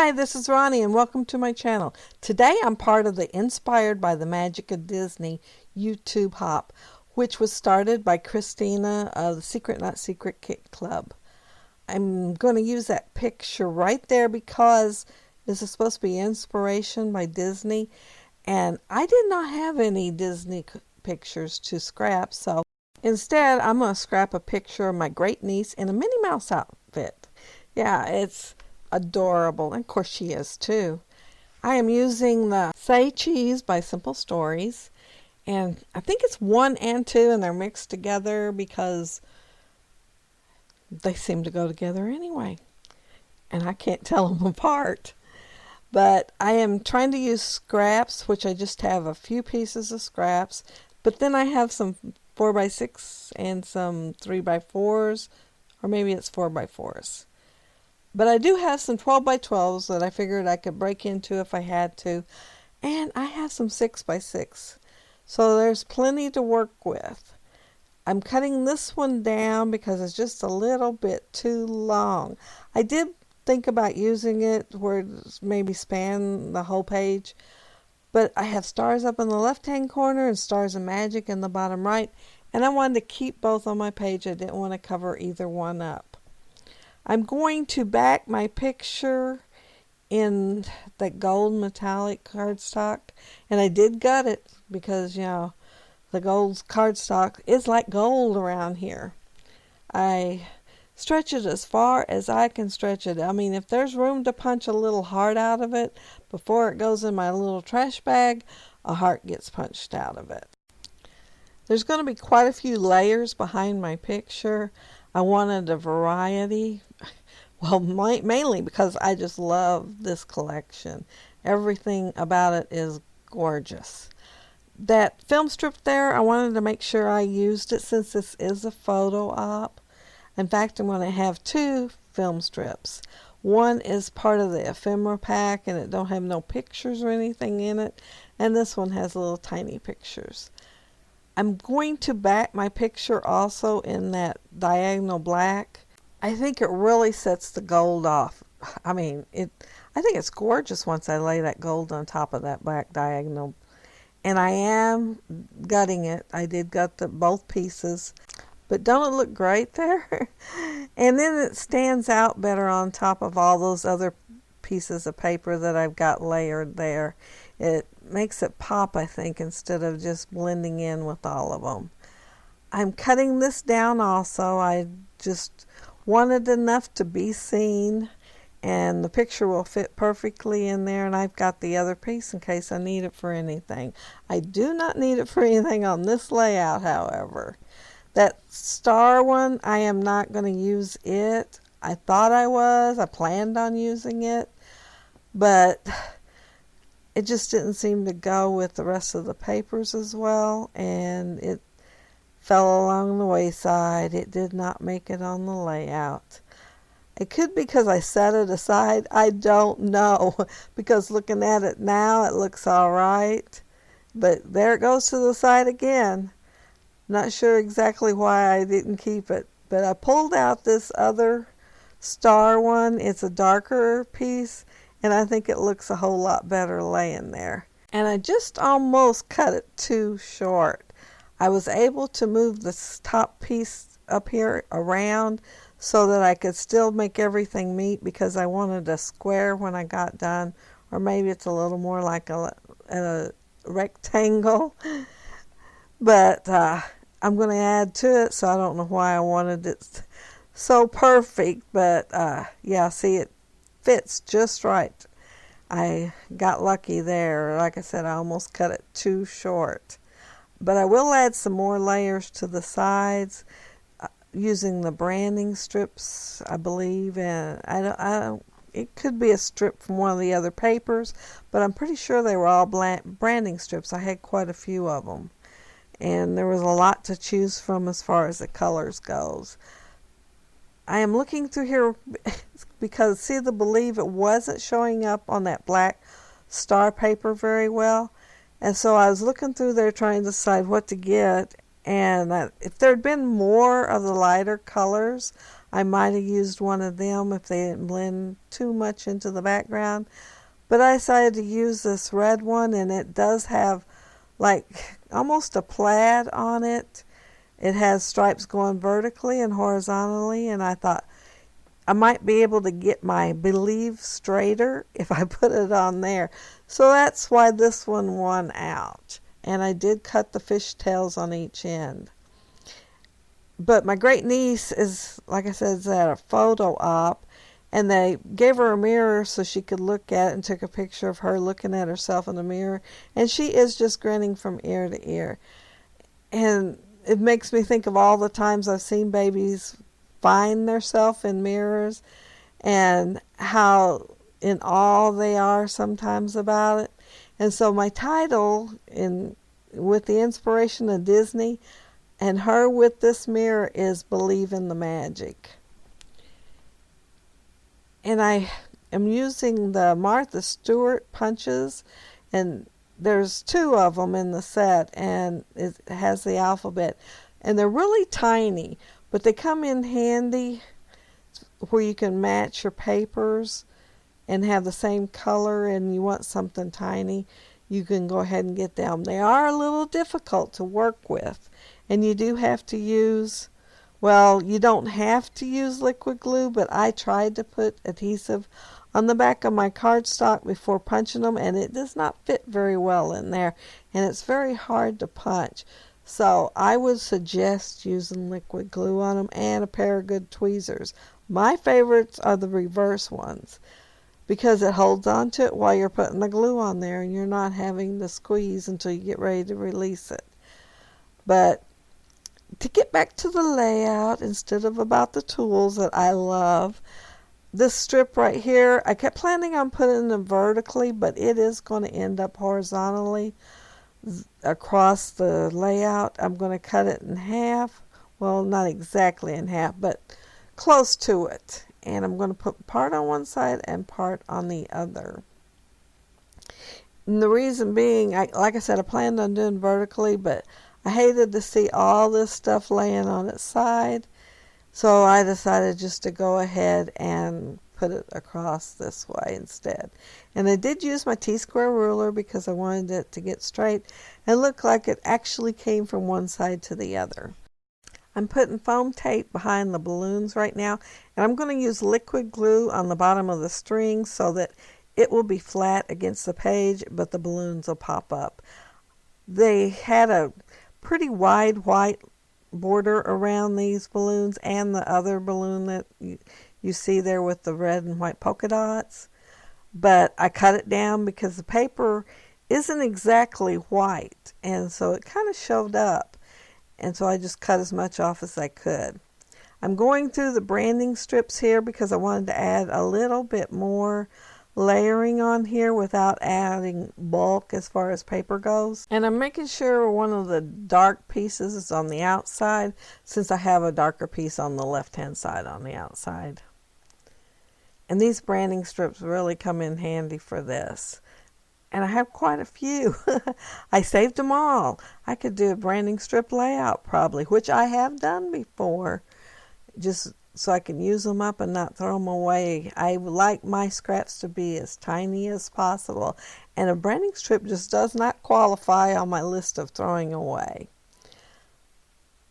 Hi, this is Ronnie and welcome to my channel. Today I'm part of the Inspired by the Magic of Disney YouTube hop, which was started by Christina of the Secret Not Secret Kit Club. I'm going to use that picture right there because this is supposed to be inspiration by Disney, and I did not have any Disney pictures to scrap, so instead I'm going to scrap a picture of my great niece in a Minnie Mouse outfit. Yeah, it's adorable, and of course she is too. I am using the Say Cheese by Simple Stories, and I think it's 1 and 2 and they're mixed together because they seem to go together anyway, and I can't tell them apart. But I am trying to use scraps, which I just have a few pieces of scraps, but then I have some 4x6 and some 3x4s, or maybe it's 4x4s. But I do have some 12x12s that I figured I could break into if I had to. And I have some 6x6. So there's plenty to work with. I'm cutting this one down because it's just a little bit too long. I did think about using it where it's maybe span the whole page. But I have stars up in the left-hand corner and stars of magic in the bottom right. And I wanted to keep both on my page. I didn't want to cover either one up. I'm going to back my picture in that gold metallic cardstock, and I did gut it because, you know, the gold cardstock is like gold around here. I stretch it as far as I can stretch it. I mean, if there's room to punch a little heart out of it before it goes in my little trash bag, a heart gets punched out of it. There's going to be quite a few layers behind my picture. I wanted a variety. Well, mainly because I just love this collection. Everything about it is gorgeous. That film strip there, I wanted to make sure I used it since this is a photo op. In fact, I'm going to have 2 film strips. One is part of the ephemera pack and it don't have no pictures or anything in it. And this one has little tiny pictures. I'm going to back my picture also in that diagonal black. I think it really sets the gold off. I mean, I think it's gorgeous once I lay that gold on top of that black diagonal. And I am gutting it. I did gut both pieces. But don't it look great there? And then it stands out better on top of all those other pieces of paper that I've got layered there. It makes it pop, I think, instead of just blending in with all of them. I'm cutting this down also. I just wanted enough to be seen, and the picture will fit perfectly in there, and I've got the other piece in case I need it for anything. I do not need it for anything on this layout, however. That star one, I am not going to use it. I thought I was. I planned on using it, but it just didn't seem to go with the rest of the papers as well, and it fell along the wayside. It did not make it on the layout. It could be because I set it aside. I don't know, because looking at it now, it looks all right, but there it goes to the side again. Not sure exactly why I didn't keep it, but I pulled out this other star one. It's a darker piece, and I think it looks a whole lot better laying there. And I just almost cut it too short. I was able to move this top piece up here around so that I could still make everything meet because I wanted a square when I got done, or maybe it's a little more like a rectangle. But I'm going to add to it, so I don't know why I wanted it so perfect, but yeah, see, it fits just right. I got lucky there. Like I said, I almost cut it too short. But I will add some more layers to the sides using the branding strips, I believe. And it could be a strip from one of the other papers, but I'm pretty sure they were all branding strips. I had quite a few of them. And there was a lot to choose from as far as the colors goes. I am looking through here because, see, the believe it wasn't showing up on that black star paper very well. And so I was looking through there trying to decide what to get. And if there had been more of the lighter colors, I might have used one of them if they didn't blend too much into the background. But I decided to use this red one, and it does have like almost a plaid on it. It has stripes going vertically and horizontally, and I thought I might be able to get my Believe straighter if I put it on there. So that's why this one won out. And I did cut the fishtails on each end. But my great niece is, like I said, is at a photo op, and they gave her a mirror so she could look at it and took a picture of her looking at herself in the mirror. And she is just grinning from ear to ear. And it makes me think of all the times I've seen babies find themselves in mirrors and how in awe they are sometimes about it. And so my title, with the inspiration of Disney and her with this mirror, is Believe in the Magic. And I am using the Martha Stewart punches, and there's 2 of them in the set, and it has the alphabet. And they're really tiny, but they come in handy where you can match your papers and have the same color, and you want something tiny, you can go ahead and get them. They are a little difficult to work with, and you do have to use, well, you don't have to use liquid glue, but I tried to put adhesive on the back of my cardstock before punching them, and it does not fit very well in there, and it's very hard to punch. So I would suggest using liquid glue on them and a pair of good tweezers. My favorites are the reverse ones because it holds on to it while you're putting the glue on there, and you're not having to squeeze until you get ready to release it. But to get back to the layout instead of about the tools that I love, this strip right here, I kept planning on putting it vertically, but it is going to end up horizontally across the layout. I'm going to cut it in half. Well, not exactly in half, but close to it. And I'm going to put part on one side and part on the other. And the reason being, like I said, I planned on doing vertically, but I hated to see all this stuff laying on its side. So I decided just to go ahead and put it across this way instead. And I did use my T-square ruler because I wanted it to get straight and look like it actually came from one side to the other. I'm putting foam tape behind the balloons right now, and I'm going to use liquid glue on the bottom of the string so that it will be flat against the page, but the balloons will pop up. They had a pretty wide white border around these balloons and the other balloon that you see there with the red and white polka dots, but I cut it down because the paper isn't exactly white, and so it kind of showed up, and so I just cut as much off as I could. I'm going through the branding strips here because I wanted to add a little bit more layering on here without adding bulk as far as paper goes. And I'm making sure one of the dark pieces is on the outside, since I have a darker piece on the left hand side on the outside. And these branding strips really come in handy for this. And I have quite a few. I saved them all. I could do a branding strip layout probably, which I have done before, just so I can use them up and not throw them away. I like my scraps to be as tiny as possible, and a branding strip just does not qualify on my list of throwing away.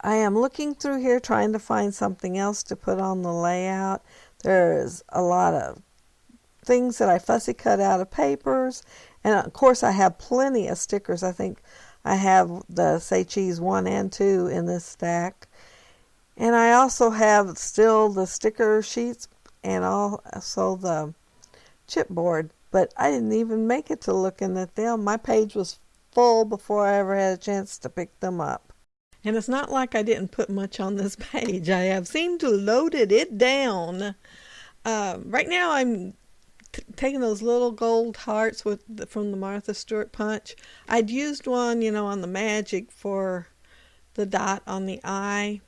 I am looking through here trying to find something else to put on the layout. There's a lot of things that I fussy cut out of papers, and of course I have plenty of stickers. I think I have the Say Cheese 1 and 2 in this stack. And I also have still the sticker sheets and also the chipboard, but I didn't even make it to looking at them. My page was full before I ever had a chance to pick them up. And it's not like I didn't put much on this page. I have seemed to loaded it down. Right now I'm taking those little gold hearts from the Martha Stewart punch. I'd used one, on the magic for the dot on the eye.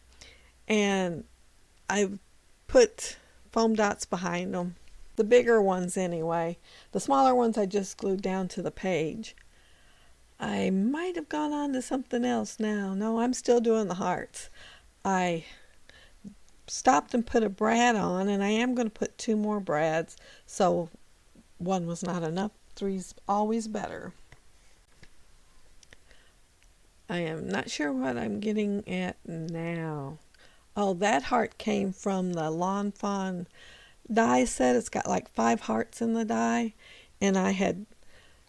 And I put foam dots behind them. The bigger ones anyway. The smaller ones I just glued down to the page. I might have gone on to something else now. No, I'm still doing the hearts. I stopped and put a brad on, and I am going to put 2 more brads, so 1 was not enough. 3's always better. I am not sure what I'm getting at now. Oh, that heart came from the Lawn Fawn die set. It's got like 5 hearts in the die, and I had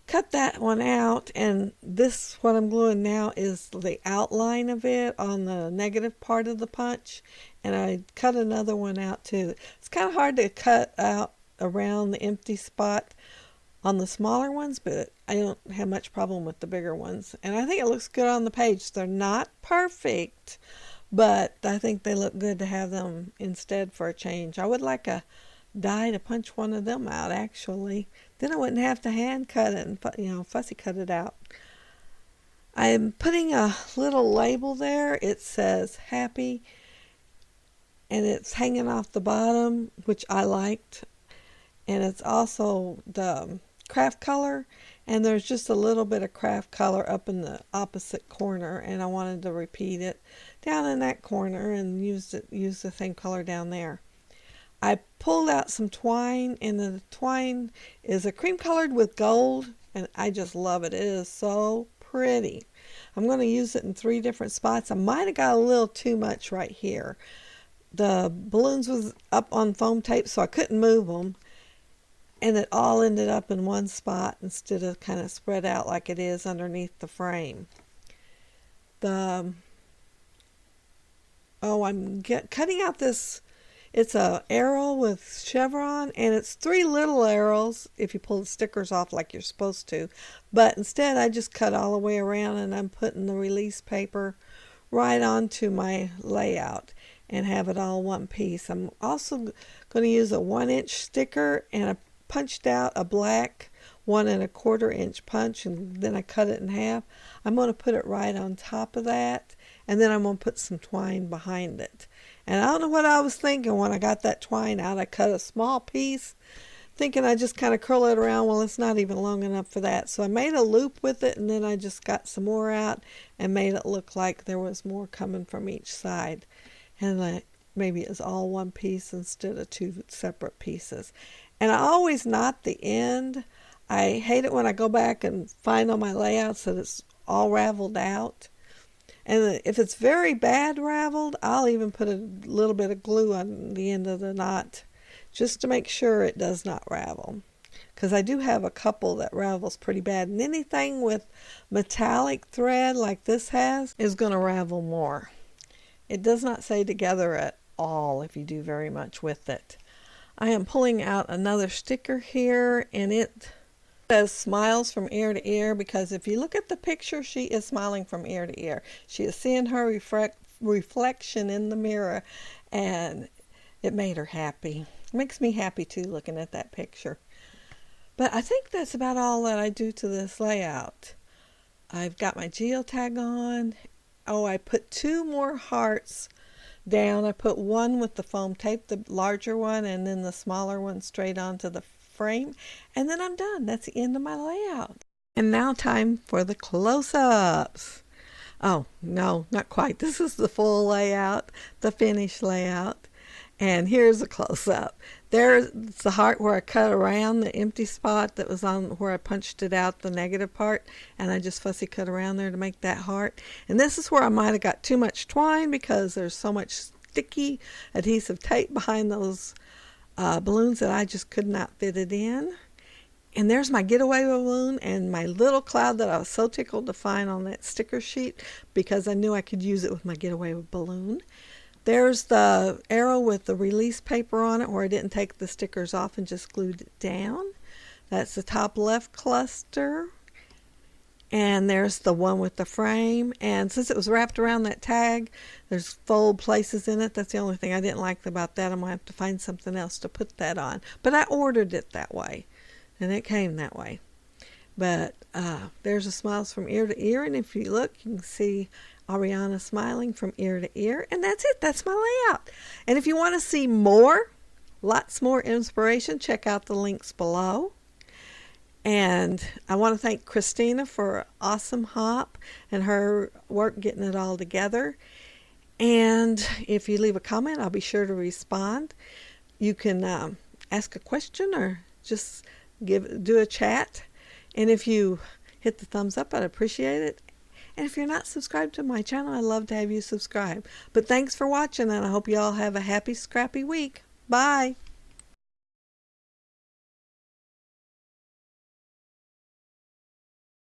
cut that one out, and this, what I'm gluing now, is the outline of it on the negative part of the punch, and I cut another one out too. It's kind of hard to cut out around the empty spot on the smaller ones, but I don't have much problem with the bigger ones, and I think it looks good on the page. They're not perfect, but I think they look good to have them instead for a change. I would like a die to punch one of them out, actually. Then I wouldn't have to hand cut it and fussy cut it out. I'm putting a little label there. It says happy, and it's hanging off the bottom, which I liked, and it's also the craft color, and there's just a little bit of craft color up in the opposite corner, and I wanted to repeat it down in that corner and use the same color down there. I pulled out some twine, and the twine is a cream colored with gold, and I just love it. It is so pretty. I'm going to use it in 3 different spots. I might have got a little too much right here. The balloons was up on foam tape, so I couldn't move them, and it all ended up in one spot instead of kind of spread out like it is underneath the frame. I'm cutting out this. It's a arrow with chevron, and it's 3 little arrows if you pull the stickers off like you're supposed to. But instead, I just cut all the way around, and I'm putting the release paper right onto my layout and have it all one piece. I'm also going to use a 1-inch sticker, and I punched out a black 1 1/4 inch punch, and then I cut it in half. I'm going to put it right on top of that, and then I'm going to put some twine behind it. And I don't know what I was thinking when I got that twine out. I cut a small piece, thinking I just kind of curl it around. Well, it's not even long enough for that. So I made a loop with it, and then I just got some more out and made it look like there was more coming from each side. And maybe it's all one piece instead of 2 separate pieces. And I always knot the end. I hate it when I go back and find on my layouts that it's all raveled out. And if it's very bad raveled, I'll even put a little bit of glue on the end of the knot just to make sure it does not ravel. Because I do have a couple that ravels pretty bad. And anything with metallic thread like this has is going to ravel more. It does not stay together at all if you do very much with it. I am pulling out another sticker here, and it says smiles from ear to ear, because if you look at the picture, she is smiling from ear to ear. She is seeing her reflection in the mirror, and it made her happy. It makes me happy too, looking at that picture. But I think that's about all that I do to this layout. I've got my geotag on. Oh, I put 2 more hearts down. I put 1 with the foam tape, the larger one, and then the smaller one straight onto the frame, and then I'm done. That's the end of my layout. And now time for the close-ups. Oh, no, not quite. This is the full layout, the finished layout. And here's a close-up. There's the heart where I cut around the empty spot that was on where I punched it out, the negative part, and I just fussy cut around there to make that heart. And this is where I might have got too much twine because there's so much sticky adhesive tape behind those balloons that I just could not fit it in. And there's my getaway balloon and my little cloud that I was so tickled to find on that sticker sheet because I knew I could use it with my getaway balloon. There's the arrow with the release paper on it where I didn't take the stickers off and just glued it down. That's the top left cluster. And there's the one with the frame. And since it was wrapped around that tag, there's fold places in it. That's the only thing I didn't like about that. I'm going to have to find something else to put that on. But I ordered it that way, and it came that way. But there's a smiles from ear to ear. And if you look, you can see Ariana smiling from ear to ear. And that's it. That's my layout. And if you want to see more, lots more inspiration, check out the links below. And I want to thank Christina for an awesome hop and her work getting it all together. And if you leave a comment, I'll be sure to respond. You can ask a question or just do a chat. And if you hit the thumbs up, I'd appreciate it. And if you're not subscribed to my channel, I'd love to have you subscribe. But thanks for watching, and I hope you all have a happy, scrappy week. Bye.